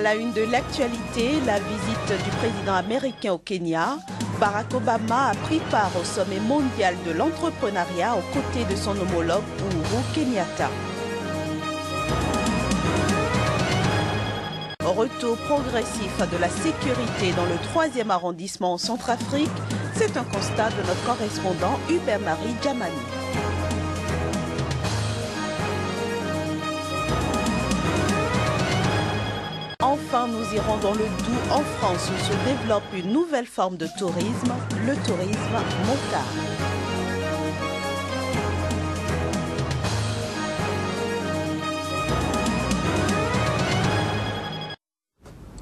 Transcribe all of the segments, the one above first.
À la une de l'actualité, la visite du président américain au Kenya. Barack Obama a pris part au sommet mondial de l'entrepreneuriat aux côtés de son homologue Uhuru Kenyatta. Retour progressif de la sécurité dans le 3e arrondissement en Centrafrique, c'est un constat de notre correspondant Hubert-Marie Djamani. Enfin, nous irons dans le Doubs en France où se développe une nouvelle forme de tourisme, le tourisme motard.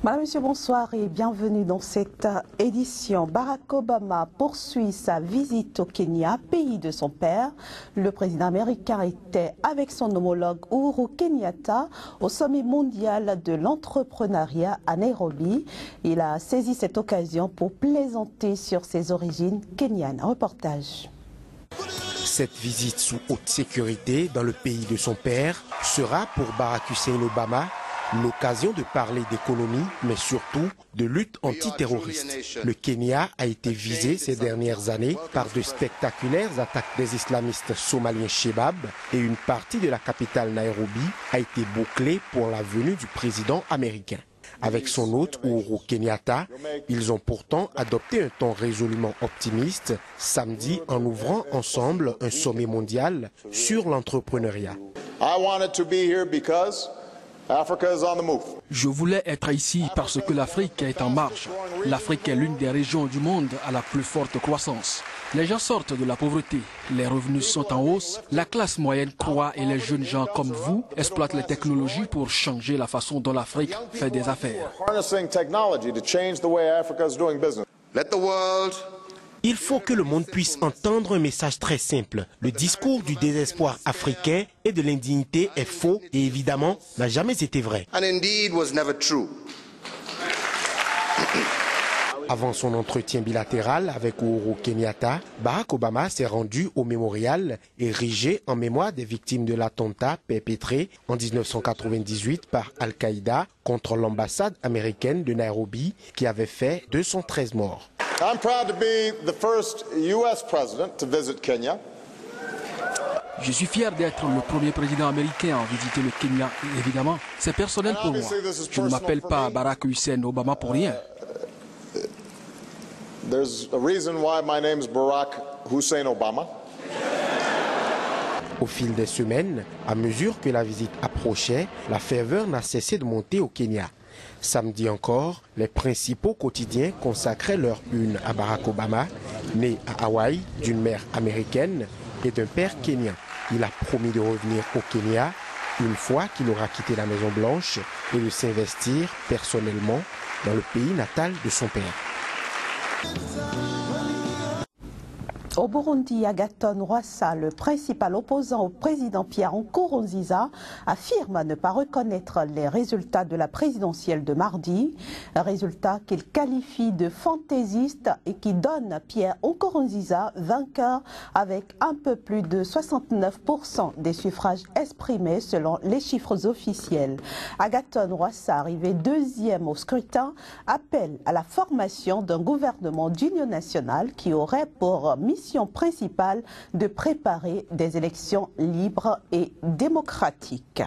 Madame, Monsieur, bonsoir et bienvenue dans cette édition. Barack Obama poursuit sa visite au Kenya, pays de son père. Le président américain était avec son homologue Uhuru Kenyatta au sommet mondial de l'entrepreneuriat à Nairobi. Il a saisi cette occasion pour plaisanter sur ses origines kenyanes. Reportage. Cette visite sous haute sécurité dans le pays de son père sera pour Barack Hussein Obama l'occasion de parler d'économie, mais surtout de lutte antiterroriste. Le Kenya a été visé ces dernières années par de spectaculaires attaques des islamistes somaliens Shebab et une partie de la capitale Nairobi a été bouclée pour la venue du président américain. Avec son hôte Uhuru Kenyatta, ils ont pourtant adopté un ton résolument optimiste samedi en ouvrant ensemble un sommet mondial sur l'entrepreneuriat. Je voulais être ici parce que l'Afrique est en marche. L'Afrique est l'une des régions du monde à la plus forte croissance. Les gens sortent de la pauvreté, les revenus sont en hausse, la classe moyenne croît et les jeunes gens comme vous exploitent les technologies pour changer la façon dont l'Afrique fait des affaires. Il faut que le monde puisse entendre un message très simple. Le discours du désespoir africain et de l'indignité est faux et évidemment n'a jamais été vrai. Avant son entretien bilatéral avec Uhuru Kenyatta, Barack Obama s'est rendu au mémorial érigé en mémoire des victimes de l'attentat perpétré en 1998 par Al-Qaïda contre l'ambassade américaine de Nairobi qui avait fait 213 morts. I'm proud to be the first US president to visit Kenya. Je suis fier d'être le premier président américain à visiter le Kenya. Évidemment, c'est personnel pour moi. Je ne m'appelle pas Barack Hussein Obama pour rien. There's a reason why my name is Barack Hussein Obama. Au fil des semaines, à mesure que la visite approchait, la ferveur n'a cessé de monter au Kenya. Samedi encore, les principaux quotidiens consacraient leur une à Barack Obama, né à Hawaï d'une mère américaine et d'un père kenyan. Il a promis de revenir au Kenya une fois qu'il aura quitté la Maison Blanche et de s'investir personnellement dans le pays natal de son père. Au Burundi, Agathon Rwasa, le principal opposant au président Pierre Nkurunziza, affirme ne pas reconnaître les résultats de la présidentielle de mardi, résultats qu'il qualifie de fantaisistes et qui donne Pierre Nkurunziza vainqueur avec un peu plus de 69% des suffrages exprimés selon les chiffres officiels. Agathon Rwasa, arrivé deuxième au scrutin, appelle à la formation d'un gouvernement d'union nationale qui aurait pour mission principale de préparer des élections libres et démocratiques.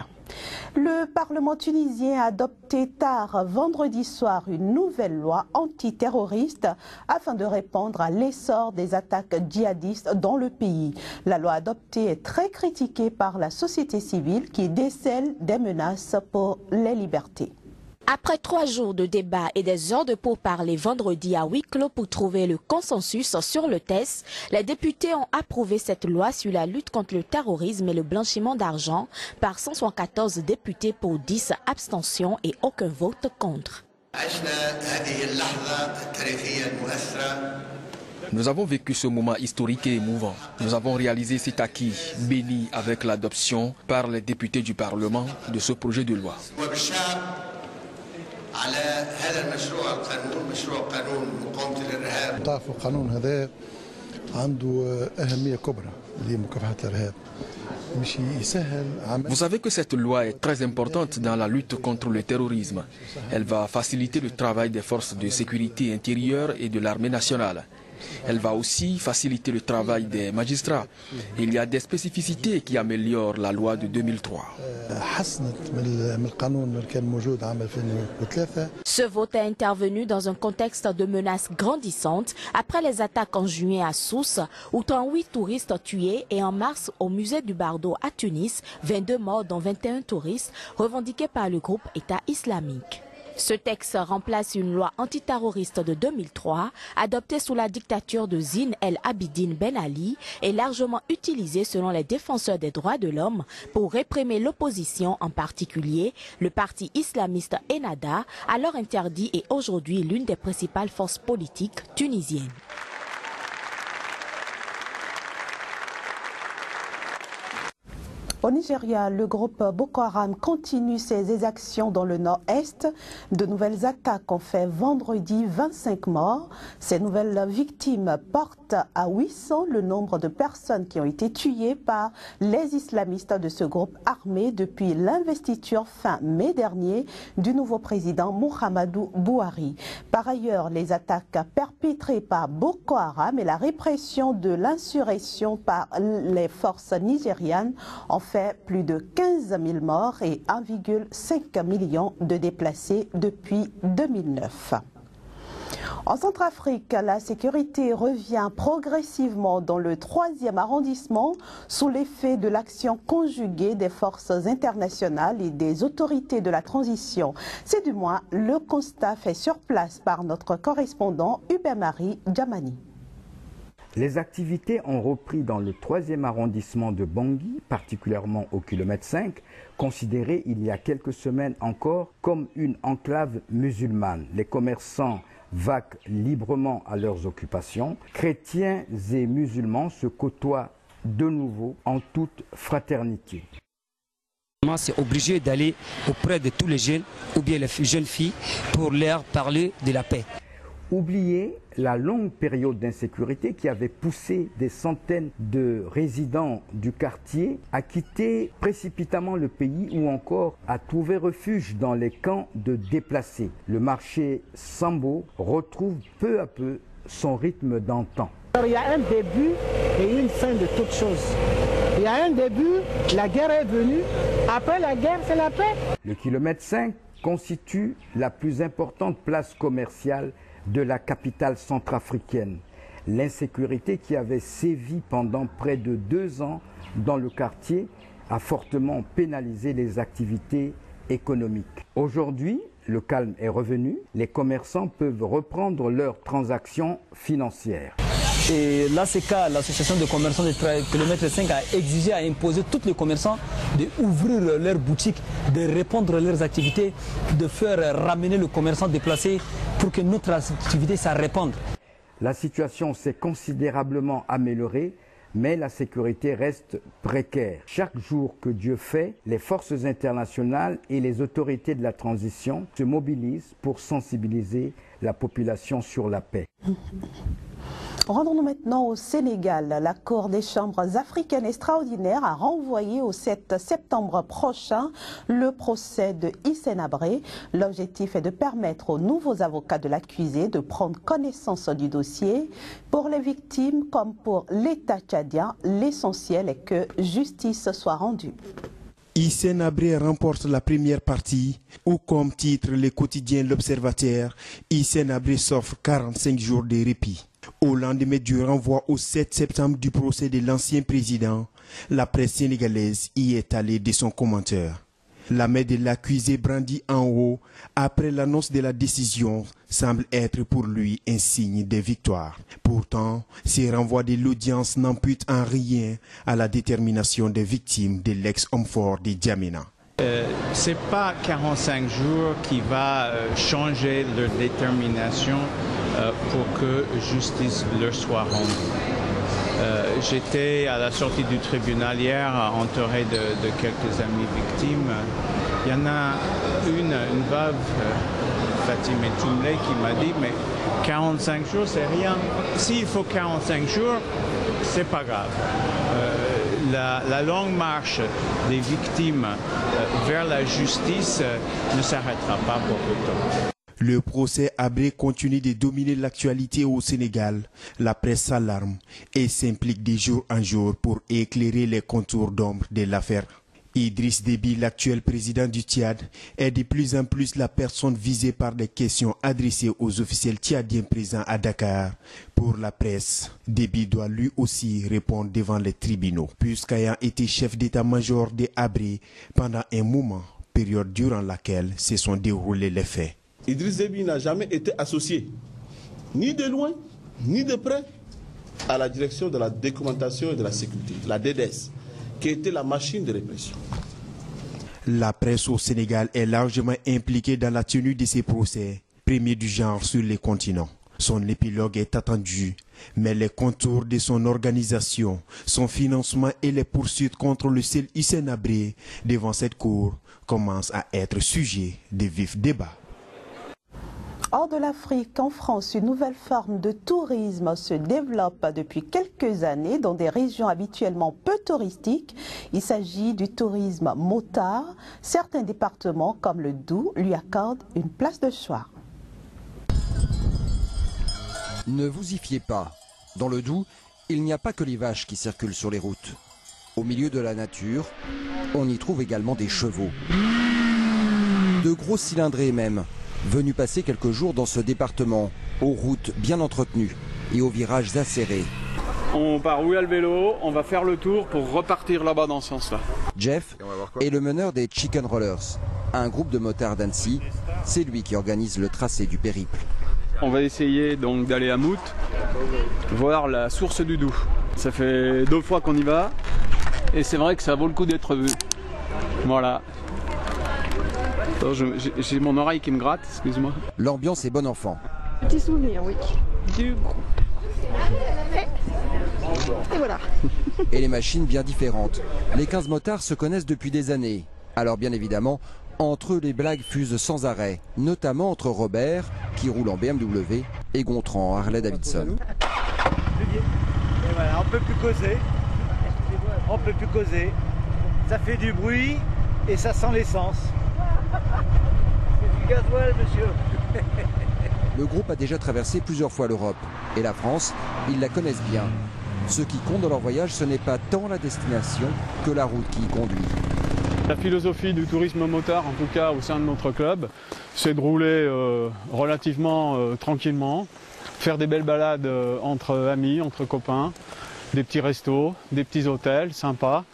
Le Parlement tunisien a adopté tard vendredi soir une nouvelle loi antiterroriste afin de répondre à l'essor des attaques djihadistes dans le pays. La loi adoptée est très critiquée par la société civile qui décèle des menaces pour les libertés. Après 3 jours de débat et des heures de pourparlers vendredi à huis clos pour trouver le consensus sur le texte, les députés ont approuvé cette loi sur la lutte contre le terrorisme et le blanchiment d'argent par 174 députés pour 10 abstentions et aucun vote contre. Nous avons vécu ce moment historique et émouvant. Nous avons réalisé cet acquis béni avec l'adoption par les députés du Parlement de ce projet de loi. على هذا المشروع القانون مشروع قانون مقاومة الإرهاب. تعرفوا القانون هذا عنده أهمية كبرى لمكافحة الإرهاب Vous savez que cette loi est très importante dans la lutte contre le terrorisme. Elle va faciliter le travail des forces de sécurité intérieure et de l'armée nationale. Elle va aussi faciliter le travail des magistrats. Il y a des spécificités qui améliorent la loi de 2003. Ce vote est intervenu dans un contexte de menaces grandissantes après les attaques en juin à Sousse, où 38 touristes tués, et en mars au musée du Bardo à Tunis, 22 morts dont 21 touristes, revendiqués par le groupe État islamique. Ce texte remplace une loi antiterroriste de 2003, adoptée sous la dictature de Zine El Abidine Ben Ali et largement utilisée selon les défenseurs des droits de l'homme pour réprimer l'opposition, en particulier le parti islamiste Ennahda, alors interdit et aujourd'hui l'une des principales forces politiques tunisiennes. Au Nigeria, le groupe Boko Haram continue ses exactions dans le nord-est. De nouvelles attaques ont fait vendredi 25 morts. Ces nouvelles victimes portent à 800 le nombre de personnes qui ont été tuées par les islamistes de ce groupe armé depuis l'investiture fin mai dernier du nouveau président Muhammadu Buhari. Par ailleurs, les attaques perpétrées par Boko Haram et la répression de l'insurrection par les forces nigérianes ont fait plus de 15 000 morts et 1,5 million de déplacés depuis 2009. En Centrafrique, la sécurité revient progressivement dans le 3e arrondissement sous l'effet de l'action conjuguée des forces internationales et des autorités de la transition. C'est du moins le constat fait sur place par notre correspondant Hubert-Marie Djamani. Les activités ont repris dans le 3e arrondissement de Bangui, particulièrement au kilomètre 5, considéré il y a quelques semaines encore comme une enclave musulmane. Les commerçants vaquent librement à leurs occupations. Chrétiens et musulmans se côtoient de nouveau en toute fraternité. C'est obligé d'aller auprès de tous les jeunes ou bien les jeunes filles pour leur parler de la paix. Oublier la longue période d'insécurité qui avait poussé des centaines de résidents du quartier à quitter précipitamment le pays ou encore à trouver refuge dans les camps de déplacés. Le marché Sambo retrouve peu à peu son rythme d'antan. Il y a un début et une fin de toute chose. Il y a un début, la guerre est venue, après la guerre c'est la paix. Le kilomètre 5 constitue la plus importante place commerciale de la capitale centrafricaine. L'insécurité qui avait sévi pendant près de 2 ans dans le quartier a fortement pénalisé les activités économiques. Aujourd'hui, le calme est revenu, les commerçants peuvent reprendre leurs transactions financières. Et l'ACK, l'association de commerçants de kilomètre 5, a exigé, a imposé tous les commerçants d'ouvrir leurs boutiques, de répondre à leurs activités, de faire ramener le commerçant déplacé pour que notre activité ça réponde. La situation s'est considérablement améliorée, mais la sécurité reste précaire. Chaque jour que Dieu fait, les forces internationales et les autorités de la transition se mobilisent pour sensibiliser la population sur la paix. Rendons-nous maintenant au Sénégal. La Cour des chambres africaines extraordinaires a renvoyé au 7 septembre prochain le procès de Hissène Habré. L'objectif est de permettre aux nouveaux avocats de l'accusé de prendre connaissance du dossier. Pour les victimes comme pour l'État tchadien, l'essentiel est que justice soit rendue. Hissène Habré remporte la première partie, ou comme titre le quotidien L'Observateur, Hissène Habré s'offre 45 jours de répit. Au lendemain du renvoi au 7 septembre du procès de l'ancien président, la presse sénégalaise y est allée de son commentaire. La main de l'accusé brandie en haut après l'annonce de la décision semble être pour lui un signe de victoire. Pourtant, ces renvois de l'audience n'amputent en rien à la détermination des victimes de l'ex-homme fort de Djamena. Ce n'est pas 45 jours qui va changer leur détermination pour que justice leur soit rendue. J'étais à la sortie du tribunal hier, entouré de quelques amis victimes. Il y en a une veuve, Fatima Toumlé, qui m'a dit « mais 45 jours, c'est rien. S'il faut 45 jours, c'est pas grave. la longue marche des victimes vers la justice ne s'arrêtera pas pour autant. Le procès Habré continue de dominer l'actualité au Sénégal. La presse s'alarme et s'implique de jour en jour pour éclairer les contours d'ombre de l'affaire. Idriss Déby, l'actuel président du Tchad, est de plus en plus la personne visée par des questions adressées aux officiels tchadiens présents à Dakar. Pour la presse, Déby doit lui aussi répondre devant les tribunaux, puisqu'ayant été chef d'état-major des Habré pendant un moment, période durant laquelle se sont déroulés les faits. Idriss Déby n'a jamais été associé, ni de loin, ni de près, à la direction de la documentation et de la sécurité, la DDS, qui était la machine de répression. La presse au Sénégal est largement impliquée dans la tenue de ces procès, premier du genre sur les continents. Son épilogue est attendu, mais les contours de son organisation, son financement et les poursuites contre le seul Hissène Habré devant cette cour commencent à être sujets de vifs débats. Hors de l'Afrique, en France, une nouvelle forme de tourisme se développe depuis quelques années dans des régions habituellement peu touristiques. Il s'agit du tourisme motard. Certains départements, comme le Doubs, lui accordent une place de choix. Ne vous y fiez pas. Dans le Doubs, il n'y a pas que les vaches qui circulent sur les routes. Au milieu de la nature, on y trouve également des chevaux. De gros cylindrés même, venus passer quelques jours dans ce département, aux routes bien entretenues et aux virages acérés. On part où il y a le vélo, on va faire le tour pour repartir là-bas dans ce sens-là. Jeff est le meneur des Chicken Rollers, un groupe de motards d'Annecy. C'est lui qui organise le tracé du périple. On va essayer donc d'aller à Mout, voir la source du Doubs. Ça fait 2 fois qu'on y va et c'est vrai que ça vaut le coup d'être vu. Voilà. J'ai mon oreille qui me gratte, excuse-moi. L'ambiance est bon enfant. Petit souvenir, oui. Et voilà. Et les machines bien différentes. Les 15 motards se connaissent depuis des années. Alors bien évidemment, entre eux les blagues fusent sans arrêt, notamment entre Robert, qui roule en BMW, et Gontran, Harley-Davidson. Et voilà, on peut plus causer. On peut plus causer. Ça fait du bruit et ça sent l'essence. C'est du gasoil, monsieur. Le groupe a déjà traversé plusieurs fois l'Europe. Et la France, ils la connaissent bien. Ce qui compte dans leur voyage, ce n'est pas tant la destination que la route qui y conduit. La philosophie du tourisme motard, en tout cas au sein de notre club, c'est de rouler relativement tranquillement, faire des belles balades entre amis, entre copains, des petits restos, des petits hôtels sympas,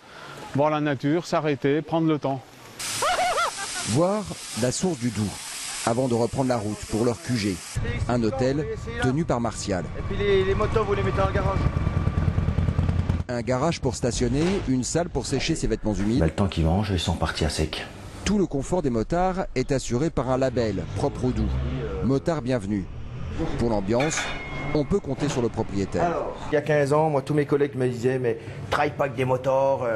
voir la nature, s'arrêter, prendre le temps. Voir la source du Doubs, avant de reprendre la route pour leur QG, un hôtel tenu par Martial. Et puis les motos, vous les mettez dans le garage. Un garage pour stationner, une salle pour sécher ses vêtements humides. Le temps qu'ils mangent, ils sont partis à sec. Tout le confort des motards est assuré par un label propre au Doubs. Motard bienvenue. Pour l'ambiance, on peut compter sur le propriétaire. Alors, il y a 15 ans, moi, tous mes collègues me disaient, mais travaille pas avec des motards,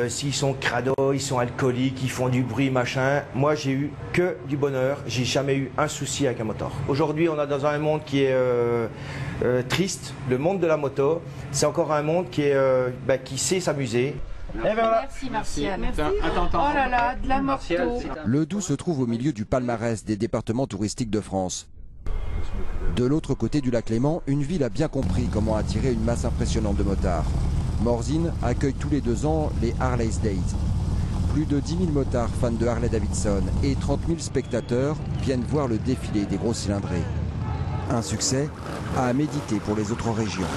s'ils sont crados, ils sont alcooliques, ils font du bruit, machin. Moi, j'ai eu que du bonheur, j'ai jamais eu un souci avec un motard. Aujourd'hui, on est dans un monde qui est triste, le monde de la moto. C'est encore un monde qui sait s'amuser. Merci Martial. Merci. Attends. Oh là là, de la moto. Le Doubs se trouve au milieu du palmarès des départements touristiques de France. De l'autre côté du lac Léman, une ville a bien compris comment attirer une masse impressionnante de motards. Morzine accueille tous les 2 ans les Harley's Days. Plus de 10 000 motards fans de Harley-Davidson et 30 000 spectateurs viennent voir le défilé des gros cylindrés. Un succès à méditer pour les autres régions.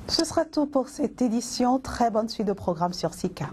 Ce sera tout pour cette édition. Très bonne suite de programme sur Sika.